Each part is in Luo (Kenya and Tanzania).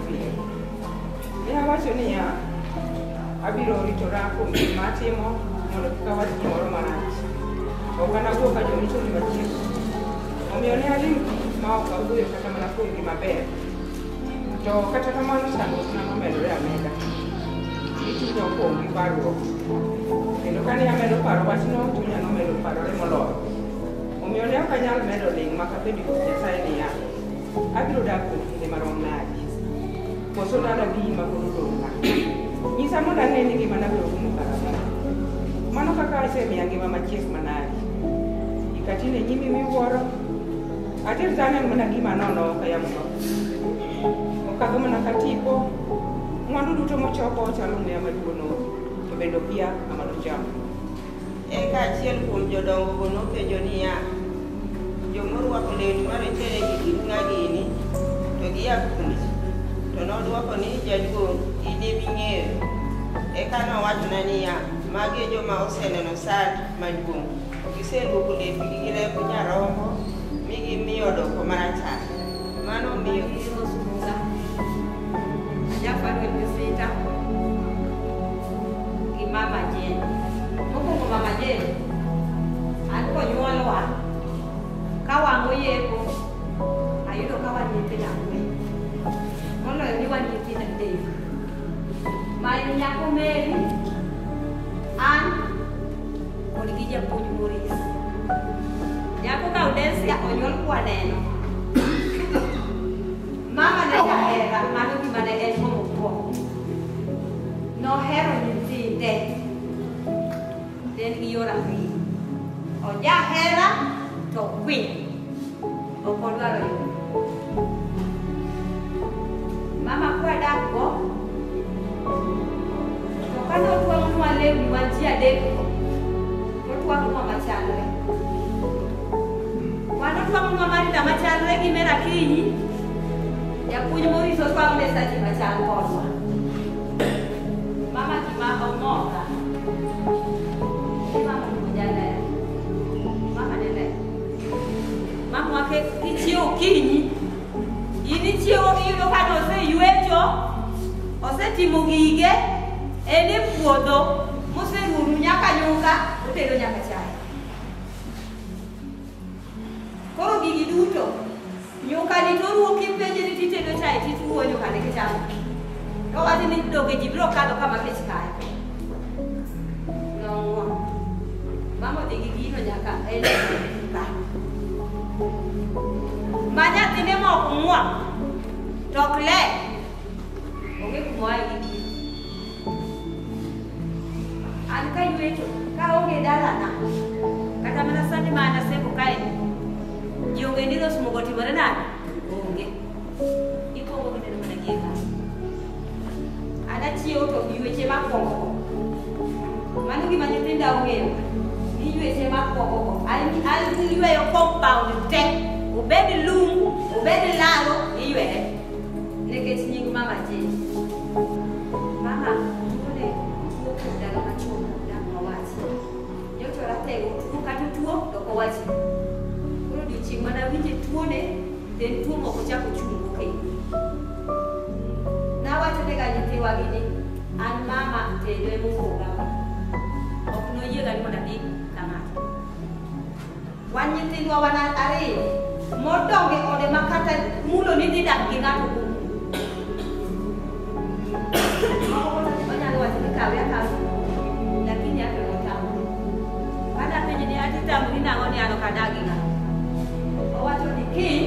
pile. Ne awacho niya, abiro ritora kuom gima atimo mondo kik awach gimoro marach. Ok anawuo ka jorito ni machiegni. Omiyo ne aling' ma ok awuoyo kata mana kuom gima ber. To kata kamano chandruokna nomedore ameda. Chunya opong' gi parruok. Kendo kane amedo paro wachno, chunya nomedo parore moloyo. Omiyo ne ok anyal medo ling' ma kapenjo Nyasaye niya, abiro dak kuom kinde marom nade. Koso ndalo adi ma pod odong'na. Nyisa mondo ane ni gima nabiro rumo karang'o. Mano kaka asemiya ngima machiek manade. Ikatine nyimi miwuoro. Atir tanen mana gima nono kaya mono. Okadho mana ka tipo. Mwandu duto mochoko chalo muya maduono. To bende okia kama nochamo. Eka achiel kuom jodongo go nopenjo niya, jomorwako lewni marochere gi gin ng'a gini, to gia kundi. To nodwoko ni jaduong' idhi ng'eyo. Eka nowachona niya, magi e joma oseneno sand maduong'. Giseluoko lepgi gi remb nyarombo mi gimiyo doko marachar. Mano omiyo girosuka. Jafar Webisita gi Mama Jane. Mokwongo Mama Jane, an konyuolwa ka wang'o yepo, ayudo ka wan nyithindo ang'wen. Moloyo ni wan nyithindo adek. Ma en nyako Mary, an kod gi japuonj Morris. Nyako Gaudensia onyuol kwaneno. Mama ne jahera, mano gima ne en mokwongo. Nohero nyithinde. En gi yore ariyo. Ojahera to kwiny. Ok odwaro yo. Mama kwadak go. To kane otwang'nwa lewni wan ji adek go, notwang'nwa machalre. Wan otwang'nwa marida machalre gi Mera Kinyi. Japuonj Morris otwang'ne sati machal kodwa. Mama gima omora. Mama mjaler. Mama nele. Mama wake kichio kinyi. Ini chio iyudo ka oseywecho. Osetimo gige. Ene puodho. Moserumu nyaka nyuka. Otedo nyaka chai. Koro gigi duto. Nyuka ni toruo kipenje ni titedo chai tituo nyuka ni kichamo. To wati ni doge jibro kado kama kech kaya. No. Mama digi gino nyaka ele ka. Manya tine mok muak. Tok le. Onge kumwa iki. An ka yweto ka onge dala na. Kata mana sani mana sebo kae. Jonge ni dos mogoti mana nade? Onge. Ipongo kene mana gieka. Ada chio to yweche makongo. Mano gima nyithinda ong'eyo. Ni yweche makongo. Al yweyo compound te. Obed lum, obed laro, iywere. Nekech nying Mama Jane. Mama, tuone tuo kuom ndalo machon dak mawachi. Nyoto ratego tuo kata tuo to owachi. Koro odiochieng' mana winje tuone, then tuo moko chako chungo kendo. Nawacho ne ga nyithiwa gini, an mama tedo emokuonga. Ok noyiega ni mondo adhi kang'ato. Wan nyithindwa wan ariyo, modongo e ode makata mulo ni dhi dak gi ng'ato kuom. Onyalo wacho ni kawe akawe, lakini ake otamo. Kada penje ni ati tamri nang'o ni an ok adak gi ng'ato. Owacho ni kiny,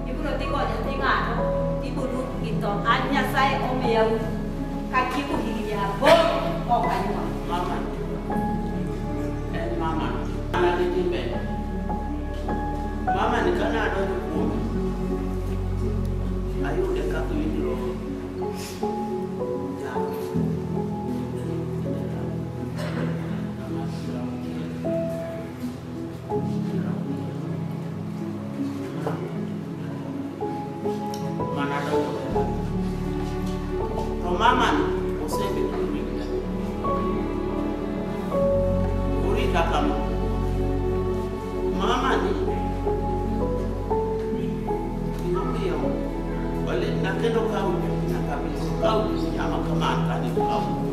ibiro dhi go nyathi ng'ato, iboduok gi tho. An Nyasaye omiya katieko higni 8 ok anyuol. Mama. En mama. Ana ni timbe. Mama ni kana adonjo kuome. Ayude kaka winjro. Mana donjo. To mama ni osebedo winjda. Uri kaka mama ni nomiyo wale nakendo ka kau nyama kemana ni kau.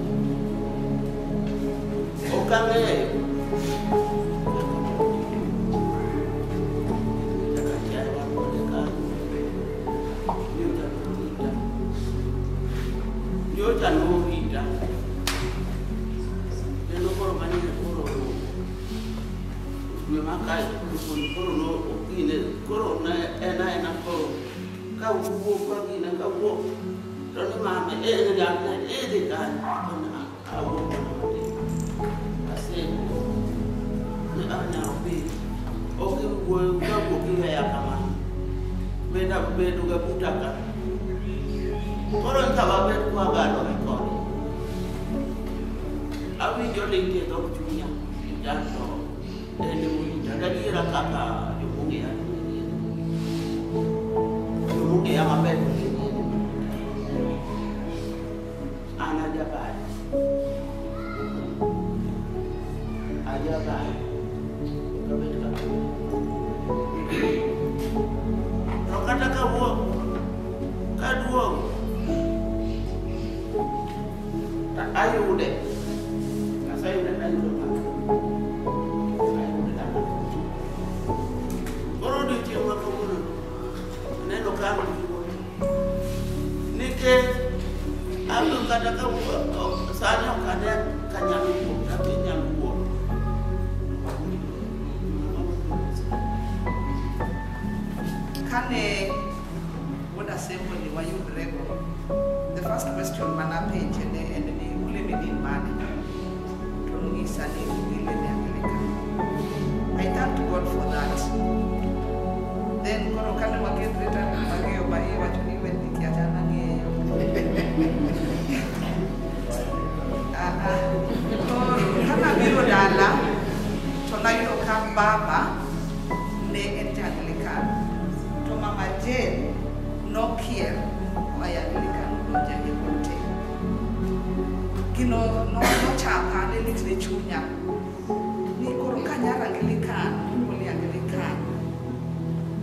Bukan le. Yo jangan kita. Jangan korang mani korang. Memang kau korang lo ini korang enak korang. Kau buat begini kau buat. Kalau mana jangan kan. Kau asyik. Ni ada apa? Okey buat kaya kama. Beda juga budak. Orang tak apa kuah galau ekor. Abi jodoh dia tu cumia, jatuh. Ini mungkin jadi rakaka di bunga. Bunga yang apa itu? Anak jabat, ajabat, kebetulan. Kalau kata kau, kedua. Ayo deh, saya udah ayo deh. Saya udah datang. Kalau di Jawa Timur, ini lokal juga. Nike, aku katakan saya kadang kanyamu, tapi nyamu. Kane, what I say when you are you rebel. The first question mana page and the in money. I thank God for that. Then kono kana waget reta mageo bai wacho ni wendi kiachana ngeyo. Kana biro dala to na yudo kan baba ne Anglican. To mama Jane no care why Anglican no jage bote. Kino no chapa le little chunya ni koro kanyara Anglican kuli Anglican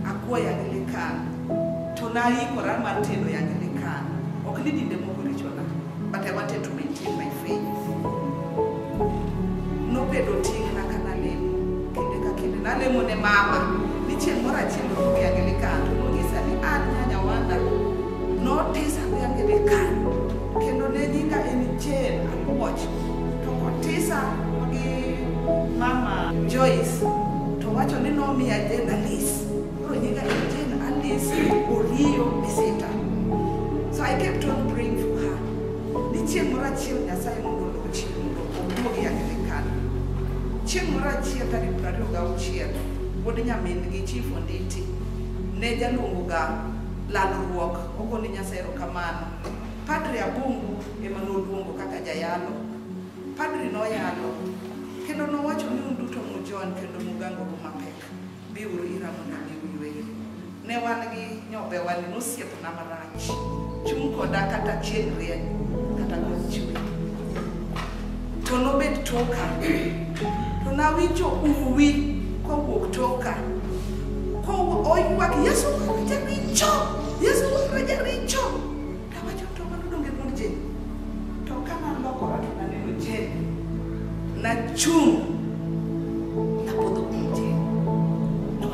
akwa Anglican tonai kora manteno Anglican okli dinde moko richola but I wanted to maintain my faith no pedo ting na kanale kinde ka kinde nale mone mama ni chemora chimro ki Anglican no ngisa ni anya wanda no tesa ki Anglican kendo ne nyinga eni Jane watch to kotisa gi mama Joyce to wacho ni no mi Jane Alice ro nyinga eni Jane Alice Orio Bisita. So I kept on praying for her. Ni chemora chio nyasaye mondo lo chimo ko gi Anglican chemora chio tari prado ga uchia wodi nyamin gi chief onditi ne jalungu ga lalruok ogoni nyasaye ro kamano. Padre Abungu emano luongo kaka jayalo. Padre no yalo. Kendo no wacho ni unduto mujon kendo mugango mapek. Biuru ira mondo biwe. Ne wan gi nyobe wan no siep na marach. Chung koda kata chenre kata gochwe. To no bet toka. To na wicho uwi ko wuok toka. Ko oyuak Yesu jaricho. Yesu jaricho. Na chung na podo kunje no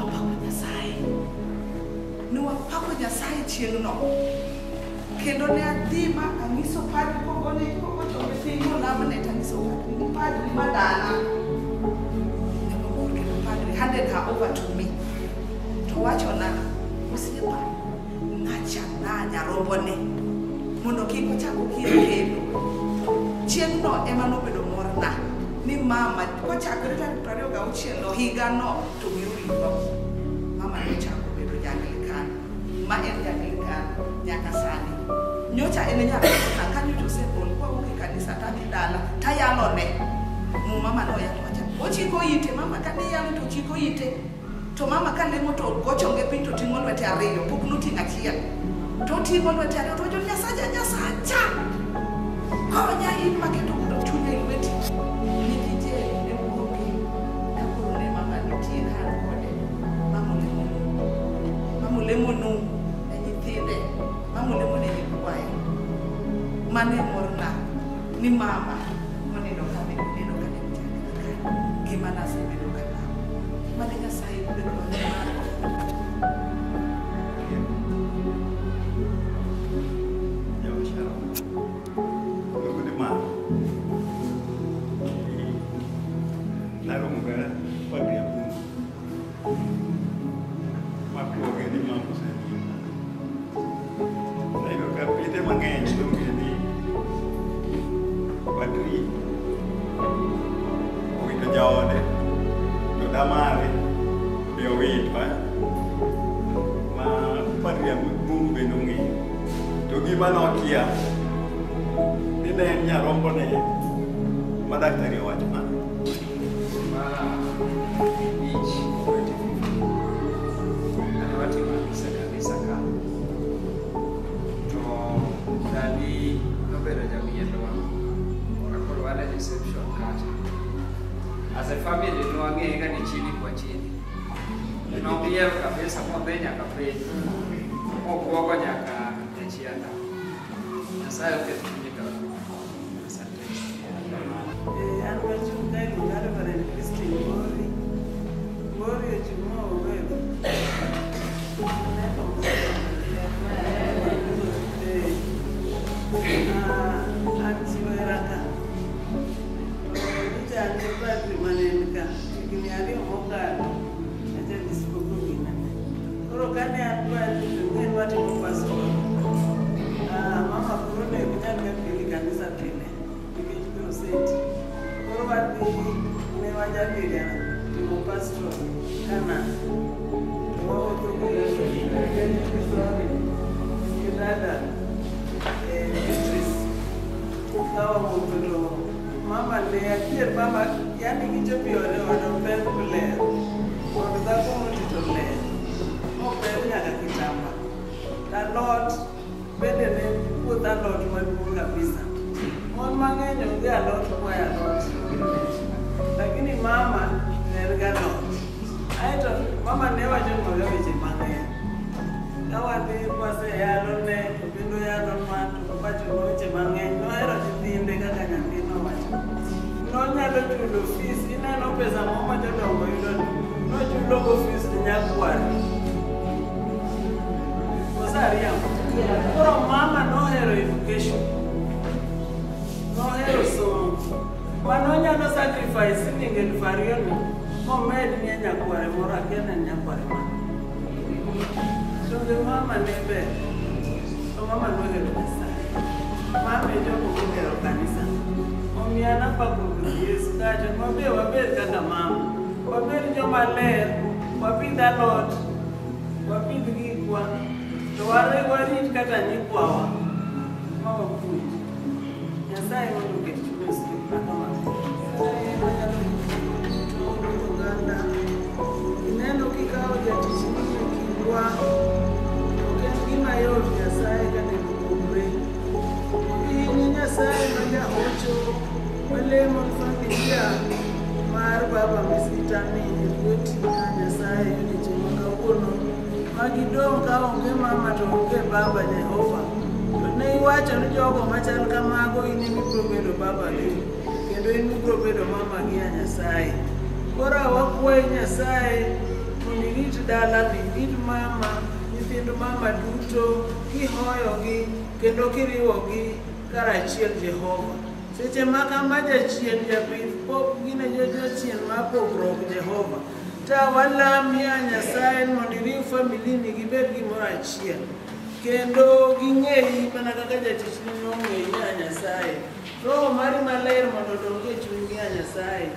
wapako Nyasaye chieng no kendo ne adima angiso padri kogone kogocho mesingo lamne tangiso padri madana nebo kendo padri handed her over to me to wacho na usiepa ngacha na nyarobone mondo kiko chako kiedo chieng no ema no bedo morna ni mama ko chakore tan prario ga uchielo higa no to birulo mama no chako bedo Anglican ma en Anglican nyaka sani nyocha ene nyaka na kanyo to sebol ko uki kanisa ta dala tayalo ne mu mama no ya tocha ochiko ite mama kane yalo to chiko ite to mama kane moto gochonge pin to tingo lwete ariyo pok nutinga chiel to tingo lwete ariyo to jo nyasacha konya in maketo kudo chunye lwete lemono anyithinde mamole mone nyikwa mane morna ni mama moneno kame neno kane gima nasebedo kana mane Nyasaye bedo mare. Manokia ini yang rombo ne madak dari wajah each anawati kabisa kabisa ka to dali nobera jamii yetu wakati wale reception kati as a family no angeka ni chini kwa chini no pia kabisa mbenya kapeni kwa nyaka chianda Saya ketika asante. Anwachunga ilingana para Christine Mori ejuma wewe. Antiweraka. Ita antipati manenka. Kiniari moka. Acha disipokuna. Koro kane atwali ngeni watu kupaso. Mama kurone kujanga pili kanisa pili nikijua seti kwa wadi ne wajabili tuko pastor kana wao kidada Beatrice kawa mtoto mama ndiye akira mama yani kichopio leo wanapenda kule kwa sababu mtoto leo mpenda kitamba la Lord bende ne puotha lot maduong' kabisa. Mon mang'eny onge alot kwayo alot. Lakini mama ner ga lot. Aeto mama ne wacho moga weche mang'eny. Ka wadhi kwase yalo ne, to kendo yalo man, to wacho weche mang'eny. Nohero nyithinde kaka nyathi nowacho. Nonyalo chulo fees, ineno pesa moma jodongo yudo nochulo go fees ne nyakware. Osariambo. Koro mama nohero education, nohero somo, manonyalo sacrifice siling 2,000 ni momed ni nyakware moro akene nyakware mano. Donge mama ne ber, to mama nohero Nyasaye. Mama e jogo mohero kanisa. Omiyo an apako Yesu kacha, mabe wabed kaka mama, wabed joma ler, wapidh alot, wapidh gikwa. To warit kata nyikwawa mawa puonj Nyasaye mondo oket chuny osiepa kama oganda ineno kikawo jatich ni kindwa ok en gima yot Nyasaye kata opogore in Nyasaye ma jahocho malemo familia mar baba misitani lweti Nyasaye odiochieng' ma kawuono magidong' ka onge mama to onge baba Jehova. To ne iwacho ni jogo machal kamago in ibiro bedo baba gi kendo in ibiro bedo mama gi Nyasaye. Koro wakwayi Nyasaye mondo irit dalani, irit mama, nyithind mama duto kihoyogi kendo kiriwogi karachiel Jehova. Seche ma kama jachien japith pok gine jochien ma pogruok Jehova. Ta walami Nyasaye mondo iriw famili gibed gimoro achiel kendo ging'eyi mana kaka jatich ni nong'eyi Nyasaye. Roho mari maler mondo odong e chunygi Nyasaye.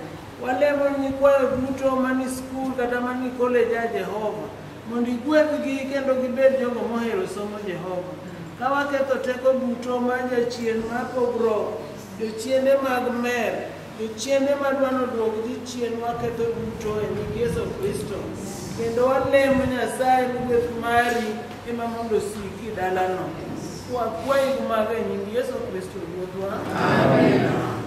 Walemo nyikwayo duto mani skul kata mani college Jehova mondo igwedhgi kendo gibed jogo mohero somo Jehova. Ka waketho teko duto ma jachien ma pogruok, jochiende mag mer, jochiende madwano duok ji chien waketho duto e nying Yesu Kristo. Kendo walemo Nyasaye ni gweth mari ema mondo siki dalano. Wakwayi kumaga e nying Yesu Kristo Ruodhwa. Amen.